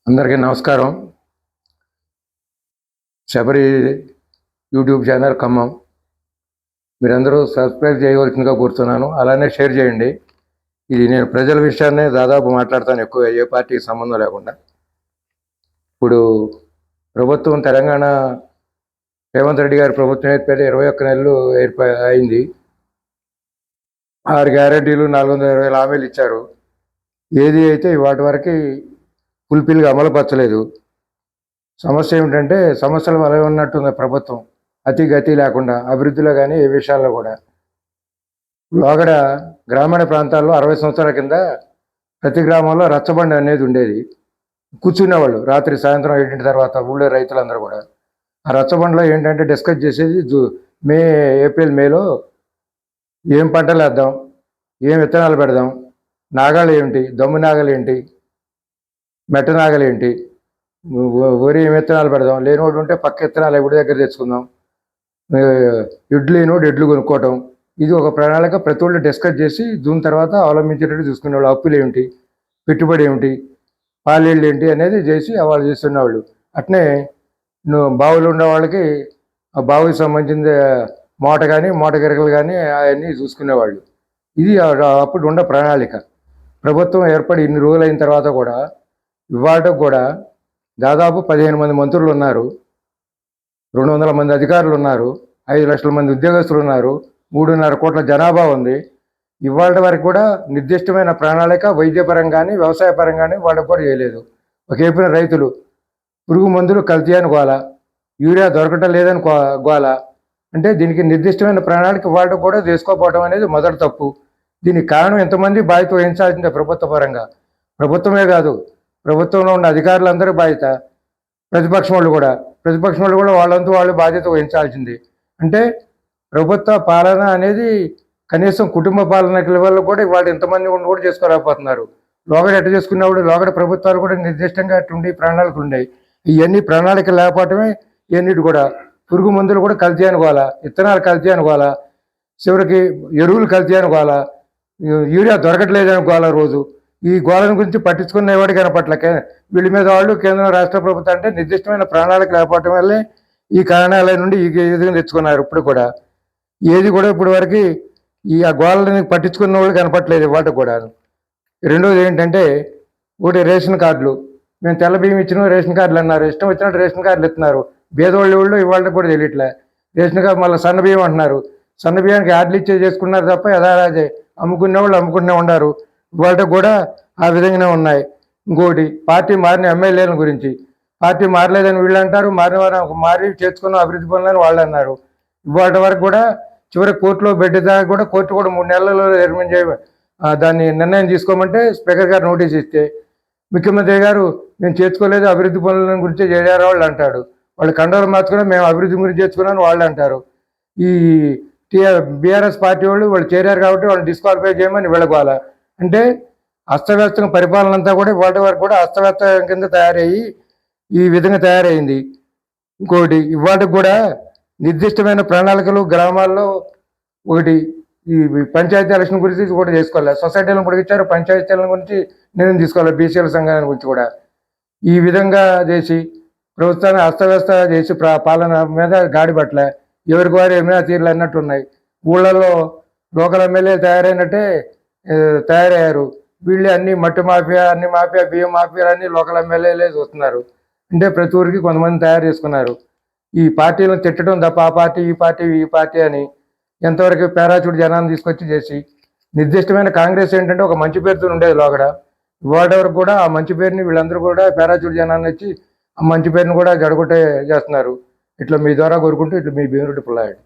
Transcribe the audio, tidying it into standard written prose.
అందరికీ నమస్కారం. Sabari YouTube channel Khammam మీరందరూ సబ్స్క్రైబ్ చేయవలసిందిగా కోరుతున్నాను. అలానే షేర్ చేయండి. ఇది నేను ప్రజల విషయాన్నే దాదాపు మాట్లాడతాను, ఎక్కువ ఏ పార్టీకి సంబంధం లేకుండా. ఇప్పుడు ప్రభుత్వం తెలంగాణ రేవంత్ రెడ్డి గారి ప్రభుత్వం ఏర్పడి 21 నెలలు అయింది. 6 గ్యారెంటీలు 420 హామీలు ఇచ్చారు. ఏది అయితే వాటి వరకు ఫుల్ఫిల్గా అమలుపరచలేదు. సమస్య ఏమిటంటే సమస్యలు అలా ఉన్నట్టుంది ప్రభుత్వం, అతి గతి లేకుండా అభివృద్ధిలో కానీ ఏ విషయాల్లో కూడా. లోగడ గ్రామీణ ప్రాంతాల్లో 60 సంవత్సరాల కింద ప్రతి గ్రామంలో రచ్చబండి అనేది ఉండేది. కూర్చునేవాళ్ళు రాత్రి సాయంత్రం 7 తర్వాత ఊళ్ళో రైతులందరూ కూడా. ఆ రచ్చబండిలో ఏంటంటే డిస్కస్ చేసేది ఏప్రిల్ మేలో ఏం పంటలు వేద్దాం, ఏం విత్తనాలు పెడదాం, నాగాలు ఏంటి, దమ్ము నాగలు ఏంటి, మెట్ట నాగలు ఏంటి, వరి ఏం విత్తనాలు పెడదాం, లేనివాడు ఉంటే పక్క విత్తనాలు ఎవరి దగ్గర తెచ్చుకుందాం, ఎడ్లు లేనివాడు ఎడ్లు కొనుక్కోవటం. ఇది ఒక ప్రణాళిక ప్రతి ఒళ్ళు డిస్కస్ చేసి దీని తర్వాత అవలంబించేటట్టు చూసుకునేవాళ్ళు. అప్పులు ఏమిటి, పెట్టుబడి ఏమిటి, పాలేళ్ళు ఏంటి అనేది చేసి వాళ్ళు చేస్తున్నవాళ్ళు. అట్నే బావులు ఉండే వాళ్ళకి ఆ బావికి సంబంధించిన మూట కానీ మూట గిరకలు కానీ అవన్నీ చూసుకునేవాళ్ళు. ఇది అప్పుడు ఉన్న ప్రణాళిక. ప్రభుత్వం ఏర్పడి ఇన్ని రోజులు అయిన తర్వాత కూడా ఇవాళకు కూడా దాదాపు 15 మంది మంత్రులు ఉన్నారు, 200 మంది అధికారులు ఉన్నారు, 5 లక్షల మంది ఉద్యోగస్తులు ఉన్నారు, 3.5 కోట్ల జనాభా ఉంది. ఇవాళ వరకు కూడా నిర్దిష్టమైన ప్రణాళిక వైద్యపరంగా కానీ వ్యవసాయ పరంగా కానీ వాళ్ళకు కూడా చేయలేదు. ఒకవైపున రైతులు పురుగు మందులు కల్తీ అని గోల, యూరియా దొరకటం లేదని గోల. అంటే దీనికి నిర్దిష్టమైన ప్రణాళిక వాళ్ళు కూడా చేసుకోకపోవడం అనేది మొదటి తప్పు. దీనికి కారణం ఎంతమంది బాధ్యత వహించాల్సిందే ప్రభుత్వ పరంగా. ప్రభుత్వమే కాదు, ప్రభుత్వంలో ఉన్న అధికారులందరూ బాధ్యత, ప్రతిపక్షం వాళ్ళు కూడా వాళ్ళంతా వాళ్ళు బాధ్యత వహించాల్సింది. అంటే ప్రభుత్వ పాలన అనేది కనీసం కుటుంబ పాలన లెవెల్లో కూడా వాళ్ళు ఎంతమంది ఉండి కూడా చేసుకోలేకపోతున్నారు. లోగడ ఎట్ట చేసుకున్నప్పుడు లోగడ ప్రభుత్వాలు కూడా నిర్దిష్టంగా అట్టుండి ప్రణాళికలు ఉన్నాయి. ఇవన్నీ ప్రణాళిక లేకపోవటమే ఇవన్నిటి కూడా. పురుగు మందులు కూడా కల్తీ అనుకోవాలా, విత్తనాలు కల్తీ అనుకోవాలా, చివరికి ఎరువులు కల్తీ అనుకోవాలా, యూరియా దొరకట్లేదు అనుకోవాలా. రోజు ఈ గోళం గురించి పట్టించుకున్న ఎవరికి కనపట్లకే వీళ్ళ మీద వాళ్ళు కేంద్ర రాష్ట్ర ప్రభుత్వం అంటే నిర్దిష్టమైన ప్రణాళిక లేకపోవటం వల్లే ఈ కారణాల నుండి ఈ విధంగా తెచ్చుకున్నారు. ఇప్పుడు కూడా ఏది కూడా ఇప్పుడు వరకు ఆ గోళని పట్టించుకున్న వాళ్ళు కనపట్లేదు వాటికి కూడా. రెండోది ఏంటంటే ఒకటి రేషన్ కార్డులు, మేము తెల్ల బియ్యం ఇచ్చినా రేషన్ కార్డులు అన్నారు, ఇష్టం వచ్చినట్టు రేషన్ కార్డులు ఇస్తున్నారు. పేదవాళ్ళు ఇవాళ కూడా తెలియట్లే. రేషన్ కార్డు మళ్ళీ సన్న బియ్యం అంటున్నారు, సన్న బియ్యానికి యాడ్లు ఇచ్చే చేసుకున్నారు తప్ప యథారాజే అమ్ముకునే వాళ్ళు అమ్ముకునే ఉన్నారు. ఇవాళ కూడా ఆ విధంగానే ఉన్నాయి. ఇంకోటి పార్టీ మారిన ఎమ్మెల్యేల గురించి, పార్టీ మారలేదని వీళ్ళు అంటారు, మారిన వారు మారి చేసుకున్న అభివృద్ధి పనులని వాళ్ళు అన్నారు. ఇవాళ వరకు కూడా చివరి కోర్టులో దాకా కూడా కోర్టు కూడా 3 నెలల్లో దాన్ని నిర్ణయం తీసుకోమంటే స్పీకర్ గారు నోటీస్ ఇస్తే ముఖ్యమంత్రి గారు మేము చేసుకోలేదు, అభివృద్ధి పనుల గురించి చేరారు వాళ్ళు అంటాడు. వాళ్ళు కండలు మార్చుకుని మేము అభివృద్ధి గురించి చేసుకున్నాను వాళ్ళు అంటారు. ఈ బీఆర్ఎస్ పార్టీ వాళ్ళు చేరారు కాబట్టి వాళ్ళు డిస్క్వాలిఫై చేయమని వెళ్ళకోవాలా. అంటే అస్తవ్యస్తంగా పరిపాలన అంతా కూడా ఇవాటి వరకు కూడా అస్తవ్యస్తం కింద తయారయ్యి ఈ విధంగా తయారైంది. ఇంకోటి ఇవాటికి కూడా నిర్దిష్టమైన ప్రణాళికలు గ్రామాల్లో ఒకటి ఈ పంచాయతీ ఎలక్షన్ గురించి కూడా చేసుకోవాలి. సొసైటీలను పొడిగించారు, పంచాయతీల గురించి నిర్ణయం తీసుకోవాలి, బీసీల సంఘాల గురించి కూడా. ఈ విధంగా చేసి ప్రభుత్వాన్ని అస్తవ్యస్త చేసి పాలన మీద గాడిపట్ల ఎవరికి వారు ఏమైనా తీర్లు అన్నట్టున్నాయి. ఊళ్ళల్లో లోకల్ ఎమ్మెల్యే తయారైనట్టే తయారయ్యారు. వీళ్ళే అన్ని మట్టి మాఫియా, అన్ని మాఫియా, బియ్యం మాఫియా అన్ని లోకల్ ఎమ్మెల్యేలే చూస్తున్నారు. అంటే ప్రతి ఊరికి కొంతమంది తయారు చేసుకున్నారు. ఈ పార్టీలను తిట్టడం తప్ప ఆ పార్టీ ఈ పార్టీ అని ఎంతవరకు పేరాచూడు జనాన్ని తీసుకొచ్చి చేసి నిర్దిష్టమైన కాంగ్రెస్ ఏంటంటే ఒక మంచి పేరుతో ఉండేది లోగడ. ఇవాళ వరకు కూడా ఆ మంచి పేరుని వీళ్ళందరూ కూడా పేరాచూడు జనాన్ని వచ్చి ఆ మంచి పేరుని కూడా జడగొట్టే చేస్తున్నారు. ఇట్లా మీ ద్వారా కోరుకుంటూ ఇట్లా మీ భీమిరెడ్డి పుల్లారెడ్డి.